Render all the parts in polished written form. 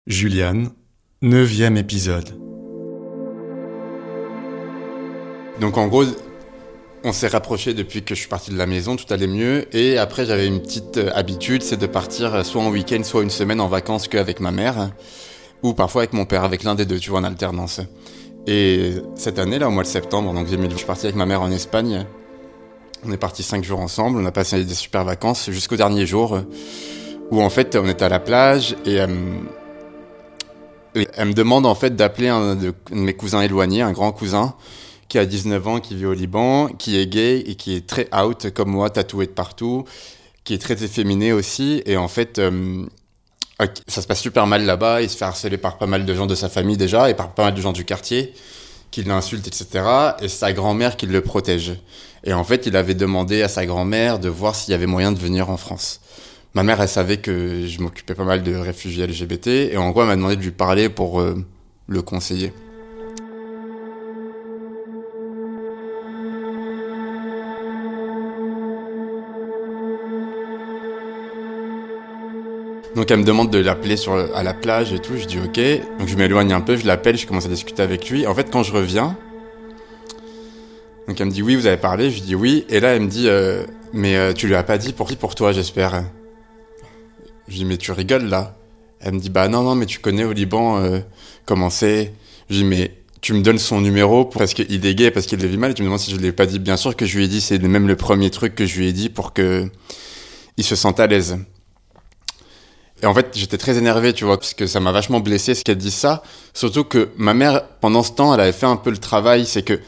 Juliane, 9e épisode. Donc en gros, on s'est rapprochés depuis que je suis parti de la maison, tout allait mieux. Et après, j'avais une petite habitude, c'est de partir soit en week-end, soit une semaine en vacances qu'avec ma mère. Ou parfois avec mon père, avec l'un des deux, tu vois, en alternance. Et cette année, là, au mois de septembre, donc je suis parti avec ma mère en Espagne. On est partis 5 jours ensemble, on a passé des super vacances jusqu'au dernier jour. Où en fait, on était à la plage et elle me demande en fait d'appeler un de mes cousins éloignés, un grand cousin, qui a 19 ans, qui vit au Liban, qui est gay et qui est très out, comme moi, tatoué de partout, qui est très efféminé aussi. Et en fait, ça se passe super mal là-bas. Il se fait harceler par pas mal de gens de sa famille déjà et par pas mal de gens du quartier qui l'insultent, etc. Et sa grand-mère qui le protège. Et en fait, il avait demandé à sa grand-mère de voir s'il y avait moyen de venir en France. Ma mère, elle savait que je m'occupais pas mal de réfugiés LGBT. Et en gros, elle m'a demandé de lui parler pour le conseiller. Donc elle me demande de l'appeler à la plage et tout, je dis ok. Donc je m'éloigne un peu, je l'appelle, je commence à discuter avec lui. En fait, quand je reviens, donc elle me dit oui, vous avez parlé, je dis oui. Et là, elle me dit mais tu lui as pas dit pour toi, j'espère. Je dis mais tu rigoles là. Elle me dit bah non, mais tu connais au Liban comment c'est. Je dis mais tu me donnes son numéro parce qu'il est gay, parce qu'il le vit mal. Et tu me demandes si je l'ai pas dit. Bien sûr que je lui ai dit, c'est même le premier truc que je lui ai dit pour que il se sente à l'aise. Et en fait, j'étais très énervé, tu vois, parce que ça m'a vachement blessé ce qu'elle dise ça. Surtout que ma mère, pendant ce temps, elle avait fait un peu le travail, c'est que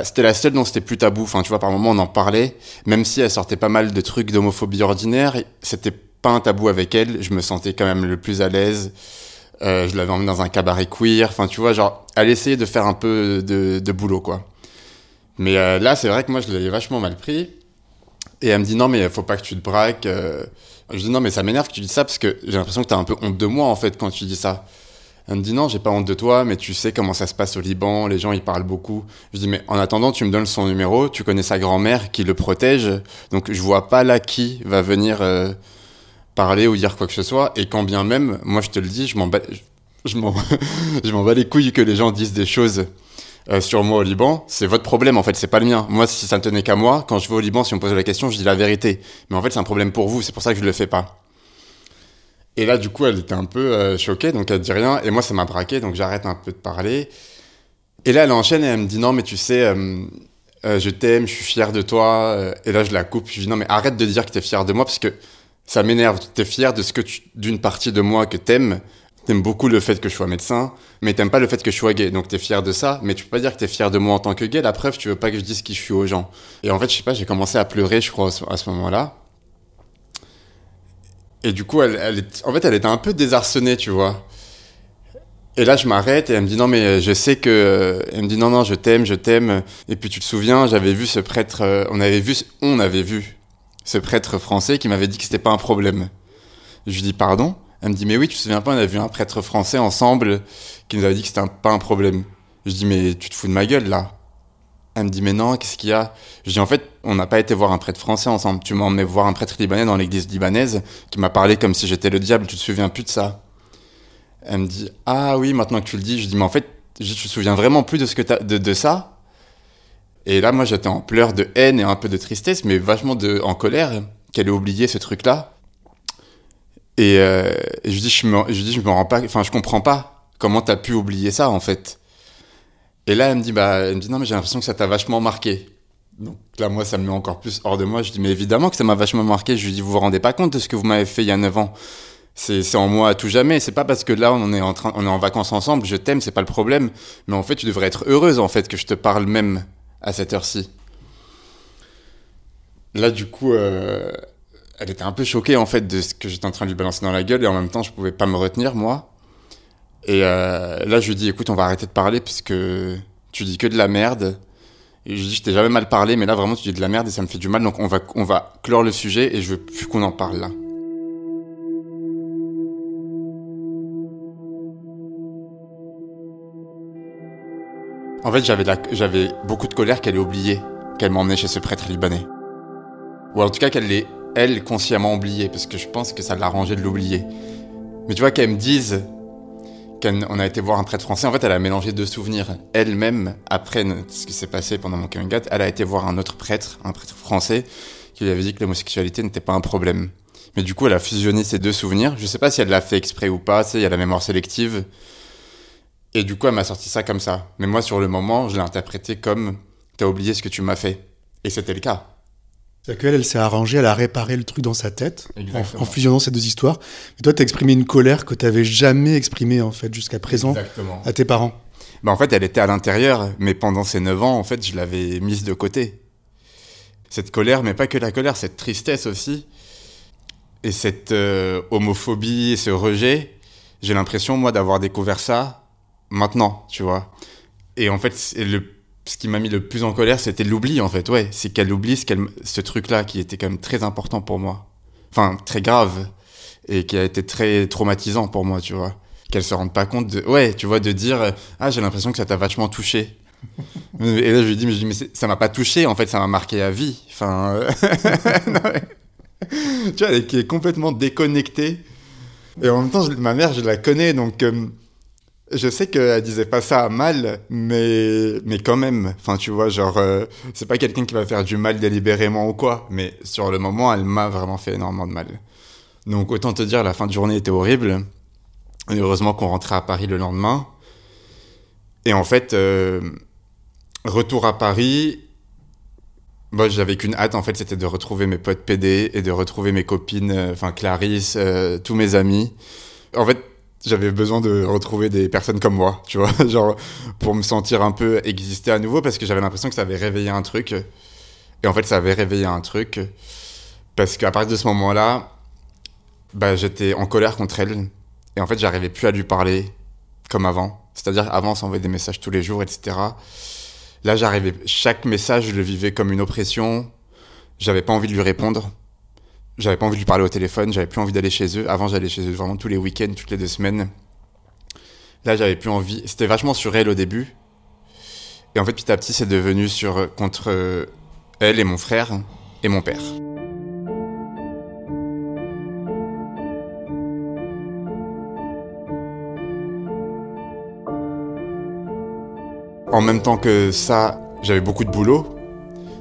c'était la seule dont c'était plus tabou. Enfin, tu vois, par moments, on en parlait, même si elle sortait pas mal de trucs d'homophobie ordinaire, c'était pas un tabou avec elle. Je me sentais quand même le plus à l'aise. Je l'avais emmenée dans un cabaret queer. Enfin, tu vois, genre, elle essayait de faire un peu de boulot, quoi. Mais là, c'est vrai que moi, je l'avais vachement mal pris. Et elle me dit non, mais faut pas que tu te braques. Je dis non, mais ça m'énerve que tu dis ça parce que j'ai l'impression que t'as un peu honte de moi en fait quand tu dis ça. Elle me dit non, j'ai pas honte de toi, mais tu sais comment ça se passe au Liban, les gens ils parlent beaucoup. Je dis mais en attendant, tu me donnes son numéro, tu connais sa grand-mère qui le protège, donc je vois pas là qui va venir parler ou dire quoi que ce soit. Et quand bien même, moi je te le dis, je m'en bats, je m'en je m'en bats les couilles que les gens disent des choses. Sur moi au Liban, c'est votre problème en fait, c'est pas le mien. Moi, si ça ne tenait qu'à moi, quand je vais au Liban, si on me pose la question, je dis la vérité. Mais en fait, c'est un problème pour vous, c'est pour ça que je le fais pas. Et là, du coup, elle était un peu choquée, donc elle dit rien. Et moi, ça m'a braqué, donc j'arrête un peu de parler. Et là, elle enchaîne et elle me dit non, mais tu sais, je t'aime, je suis fier de toi. Et là, je la coupe. Je dis non, mais arrête de dire que t'es fier de moi parce que ça m'énerve. T'es fier de d'une partie de moi que t'aimes. T'aimes beaucoup le fait que je sois médecin, mais t'aimes pas le fait que je sois gay. Donc t'es fier de ça, mais tu peux pas dire que t'es fier de moi en tant que gay. La preuve, tu veux pas que je dise qui je suis aux gens. Et en fait, je sais pas, j'ai commencé à pleurer, je crois, à ce moment-là. Et du coup, en fait, elle était un peu désarçonnée, tu vois. Et là, je m'arrête et elle me dit non, mais je sais que. Elle me dit non, je t'aime, je t'aime. Et puis tu te souviens, j'avais vu ce prêtre. On avait vu ce prêtre français qui m'avait dit que c'était pas un problème. Je lui dis pardon. Elle me dit mais oui, tu te souviens pas, on a vu un prêtre français ensemble qui nous avait dit que c'était pas un problème. Je dis mais tu te fous de ma gueule là. Elle me dit mais non, qu'est-ce qu'il y a? Je dis en fait, on n'a pas été voir un prêtre français ensemble. Tu m'as emmené voir un prêtre libanais dans l'église libanaise qui m'a parlé comme si j'étais le diable, tu te souviens plus de ça? Elle me dit ah oui, maintenant que tu le dis. Je dis mais en fait, tu te souviens vraiment plus de ce que de ça? Et là moi j'étais en pleurs de haine et un peu de tristesse, mais vachement en colère qu'elle ait oublié ce truc-là. Et je dis, je me rends pas, enfin, je comprends pas comment t'as pu oublier ça, en fait. Et là, elle me dit, non, mais j'ai l'impression que ça t'a vachement marqué. Donc là, moi, ça me met encore plus hors de moi. Je dis, mais évidemment que ça m'a vachement marqué. Je lui dis, vous vous rendez pas compte de ce que vous m'avez fait il y a 9 ans. C'est en moi à tout jamais. C'est pas parce que là, on est en vacances ensemble, je t'aime, c'est pas le problème. Mais en fait, tu devrais être heureuse, en fait, que je te parle même à cette heure-ci. Là, du coup, elle était un peu choquée en fait de ce que j'étais en train de lui balancer dans la gueule et en même temps je pouvais pas me retenir moi. Et là je lui dis écoute on va arrêter de parler parce que tu dis que de la merde. Et je lui dis je t'ai jamais mal parlé mais là vraiment tu dis de la merde et ça me fait du mal donc on va clore le sujet et je veux plus qu'on en parle là. En fait j'avais beaucoup de colère qu'elle ait oublié qu'elle m'emmenait chez ce prêtre libanais. Ou en tout cas qu'elle l'ait elle consciemment oublié parce que je pense que ça l'arrangeait de l'oublier. Mais tu vois qu'elle me dise on a été voir un prêtre français. En fait, elle a mélangé 2 souvenirs. Elle-même, après ce qui s'est passé pendant mon coming out, elle a été voir un autre prêtre, un prêtre français, qui lui avait dit que l'homosexualité n'était pas un problème. Mais du coup, elle a fusionné ces 2 souvenirs. Je sais pas si elle l'a fait exprès ou pas, tu sais, il y a la mémoire sélective. Et du coup, elle m'a sorti ça comme ça. Mais moi, sur le moment, je l'ai interprété comme « t'as oublié ce que tu m'as fait ». Et c'était le cas. C'est-à-dire qu'elle, elle s'est arrangée, elle a réparé le truc dans sa tête, en fusionnant ces 2 histoires. Mais toi, t'as exprimé une colère que t'avais jamais exprimée, en fait, jusqu'à présent, Exactement. à tes parents. Bah, en fait, elle était à l'intérieur, mais pendant ces 9 ans, en fait, je l'avais mise de côté. Cette colère, mais pas que la colère, cette tristesse aussi. Et cette homophobie, ce rejet, j'ai l'impression, moi, d'avoir découvert ça maintenant, tu vois. Et en fait, ce qui m'a mis le plus en colère, c'était l'oubli, en fait, ouais. C'est qu'elle oublie ce truc-là qui était quand même très important pour moi. Enfin, très grave. Et qui a été très traumatisant pour moi, tu vois. Qu'elle se rende pas compte ouais, tu vois, de dire, ah, j'ai l'impression que ça t'a vachement touché. Et là, je lui dis, mais ça m'a pas touché, en fait, ça m'a marqué à vie. Enfin, non, mais... tu vois, elle qui est complètement déconnectée. Et en même temps, ma mère, je la connais, donc je sais qu'elle disait pas ça à mal, mais quand même. Enfin, tu vois, genre, c'est pas quelqu'un qui va faire du mal délibérément ou quoi, mais sur le moment, elle m'a vraiment fait énormément de mal. Donc, autant te dire, la fin de journée était horrible. Et heureusement qu'on rentrait à Paris le lendemain. Et en fait, retour à Paris, moi, j'avais qu'une hâte, en fait, c'était de retrouver mes potes PD et de retrouver mes copines, enfin Clarisse, tous mes amis. En fait, j'avais besoin de retrouver des personnes comme moi, tu vois, genre pour me sentir un peu exister à nouveau, parce que j'avais l'impression que ça avait réveillé un truc. Et en fait, ça avait réveillé un truc, parce qu'à partir de ce moment-là, bah, j'étais en colère contre elle. Et en fait, j'arrivais plus à lui parler comme avant. C'est-à-dire, avant, on s'envoyait des messages tous les jours, etc. Là, chaque message, je le vivais comme une oppression. J'avais pas envie de lui répondre. J'avais pas envie de lui parler au téléphone. J'avais plus envie d'aller chez eux. Avant, j'allais chez eux vraiment tous les week-ends, toutes les 2 semaines. Là, j'avais plus envie. C'était vachement sur elle au début. Et en fait, petit à petit, c'est devenu contre elle et mon frère et mon père. En même temps que ça, j'avais beaucoup de boulot,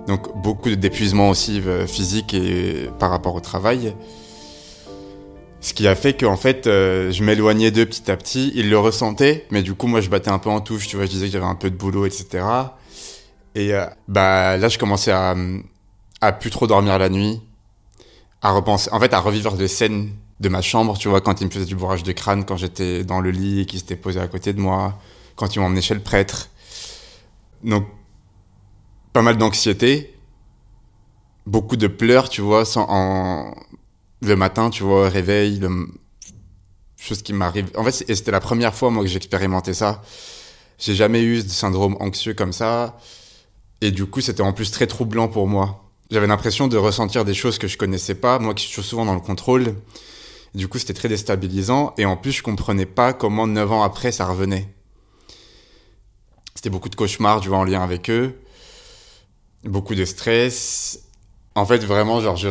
donc beaucoup d'épuisement aussi physique et par rapport au travail. Ce qui a fait qu'en fait, je m'éloignais d'eux petit à petit. Ils le ressentaient, mais du coup, moi, je battais un peu en touche, tu vois, je disais que j'avais un peu de boulot, etc. Et bah là, je commençais à plus trop dormir la nuit, à repenser, en fait, à revivre des scènes de ma chambre, tu vois, quand ils me faisaient du bourrage de crâne, quand j'étais dans le lit et qu'ils s'étaient posés à côté de moi, quand ils m'emmenaient chez le prêtre. Donc, pas mal d'anxiété, beaucoup de pleurs, tu vois, le matin, tu vois, réveil, chose qui m'arrive. En fait, c'était la première fois, moi, que j'expérimentais ça. J'ai jamais eu de syndrome anxieux comme ça. Et du coup, c'était en plus très troublant pour moi. J'avais l'impression de ressentir des choses que je connaissais pas, moi qui suis souvent dans le contrôle. Et du coup, c'était très déstabilisant. Et en plus, je comprenais pas comment 9 ans après, ça revenait. C'était beaucoup de cauchemars, tu vois, en lien avec eux. Beaucoup de stress. En fait, vraiment, genre, je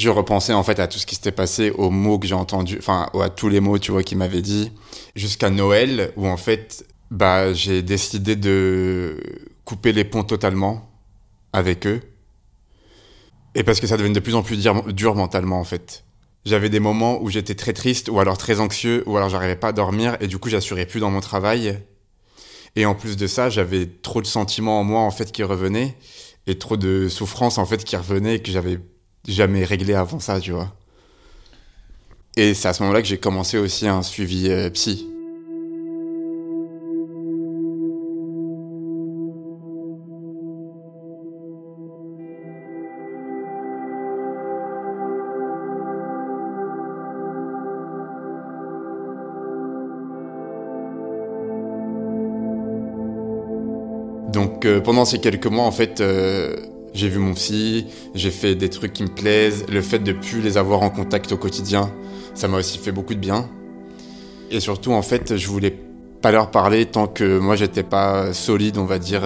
repensais, en fait, à tout ce qui s'était passé, aux mots que j'ai entendus, enfin, à tous les mots, tu vois, qu'ils m'avaient dit. Jusqu'à Noël, où, en fait, bah, j'ai décidé de couper les ponts totalement avec eux. Et parce que ça devenait de plus en plus dur mentalement, en fait. J'avais des moments où j'étais très triste, ou alors très anxieux, ou alors j'arrivais pas à dormir, et du coup, j'assurais plus dans mon travail. Et en plus de ça, j'avais trop de sentiments en moi, en fait, qui revenaient, et trop de souffrances, en fait, qui revenaient, que j'avais jamais réglé avant ça, tu vois. Et c'est à ce moment-là que j'ai commencé aussi un suivi psy. Donc pendant ces quelques mois, en fait, j'ai vu mon psy, j'ai fait des trucs qui me plaisent. Le fait de plus les avoir en contact au quotidien, ça m'a aussi fait beaucoup de bien. Et surtout, en fait, je voulais pas leur parler tant que moi, j'étais pas solide, on va dire,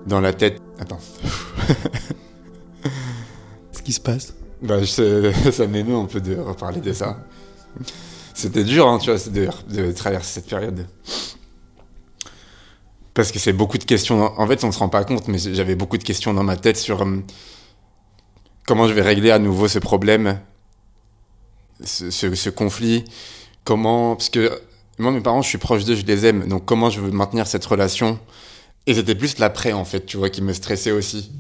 dans la tête. Attends. Ce qui se passe. Bah, ça m'émeut un peu de reparler de ça. C'était dur, hein, tu vois, de traverser cette période. Parce que c'est beaucoup de questions. En fait, on se rend pas compte, mais j'avais beaucoup de questions dans ma tête sur comment je vais régler à nouveau ce problème, ce conflit. Parce que moi, mes parents, je suis proche d'eux, je les aime. Donc, comment je veux maintenir cette relation? Et c'était plus l'après, en fait, tu vois, qui me stressait aussi.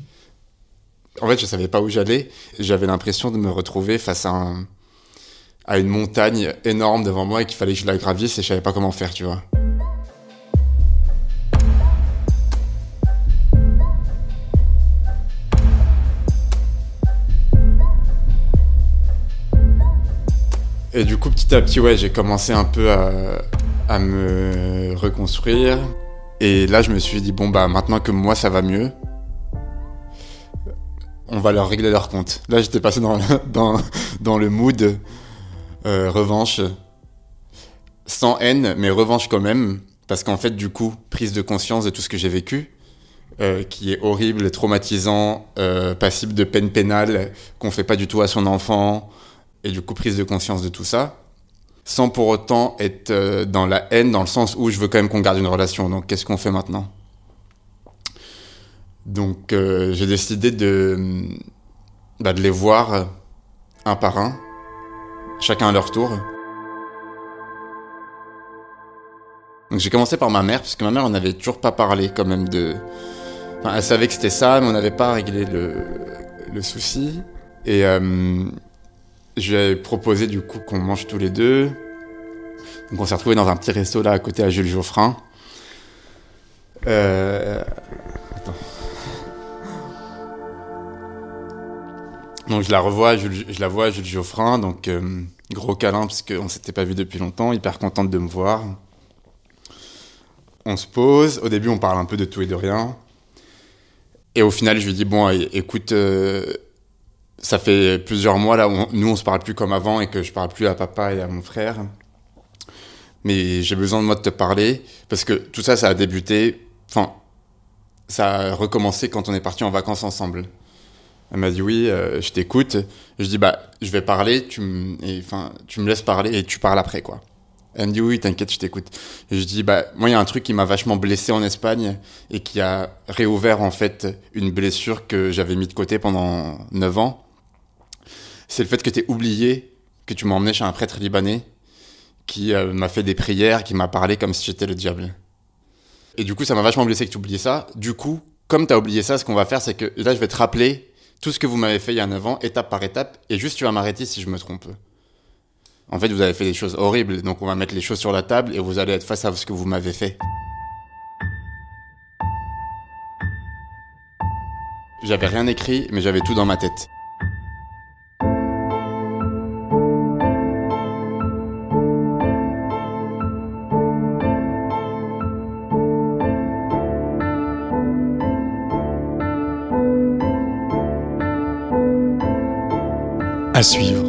En fait, je savais pas où j'allais. J'avais l'impression de me retrouver face à une montagne énorme devant moi et qu'il fallait que je la gravisse et je savais pas comment faire, tu vois. Et du coup, petit à petit, ouais, j'ai commencé un peu à me reconstruire. Et là, je me suis dit, bon, bah, maintenant que moi, ça va mieux, on va leur régler leur compte. Là, j'étais passé dans le mood revanche. Sans haine, mais revanche quand même. Parce qu'en fait, du coup, prise de conscience de tout ce que j'ai vécu, qui est horrible, traumatisant, passible de peine pénale, qu'on fait pas du tout à son enfant. Et du coup, prise de conscience de tout ça, sans pour autant être dans la haine, dans le sens où je veux quand même qu'on garde une relation. Donc, qu'est-ce qu'on fait maintenant? Donc, j'ai décidé de les voir un par un, chacun à leur tour. Donc, j'ai commencé par ma mère, parce que ma mère, on n'avait toujours pas parlé quand même Enfin, elle savait que c'était ça, mais on n'avait pas réglé le souci. Et je lui ai proposé du coup qu'on mange tous les deux. Donc on s'est retrouvés dans un petit resto là à côté à Jules Geoffrin. Attends. Donc je la vois à Jules Geoffrin, donc gros câlin parce qu'on s'était pas vu depuis longtemps, hyper contente de me voir. On se pose, au début on parle un peu de tout et de rien. Et au final je lui dis bon écoute, ça fait plusieurs mois là où nous on se parle plus comme avant et que je parle plus à papa et à mon frère. Mais j'ai besoin de moi de te parler parce que tout ça, ça a débuté, enfin, ça a recommencé quand on est partis en vacances ensemble. Elle m'a dit oui, je t'écoute. Je dis bah je vais parler, tu me laisses parler et tu parles après quoi. Elle me dit oui, t'inquiète, je t'écoute. Et je dis bah moi il y a un truc qui m'a vachement blessé en Espagne et qui a réouvert en fait une blessure que j'avais mis de côté pendant 9 ans. C'est le fait que t'aies oublié que tu m'as emmené chez un prêtre libanais qui m'a fait des prières, qui m'a parlé comme si j'étais le diable. Et du coup, ça m'a vachement blessé que tu oublies ça. Du coup, comme t'as oublié ça, ce qu'on va faire, c'est que là, je vais te rappeler tout ce que vous m'avez fait il y a 9 ans, étape par étape, et juste tu vas m'arrêter si je me trompe. En fait, vous avez fait des choses horribles, donc on va mettre les choses sur la table et vous allez être face à ce que vous m'avez fait. J'avais rien écrit, mais j'avais tout dans ma tête. À suivre.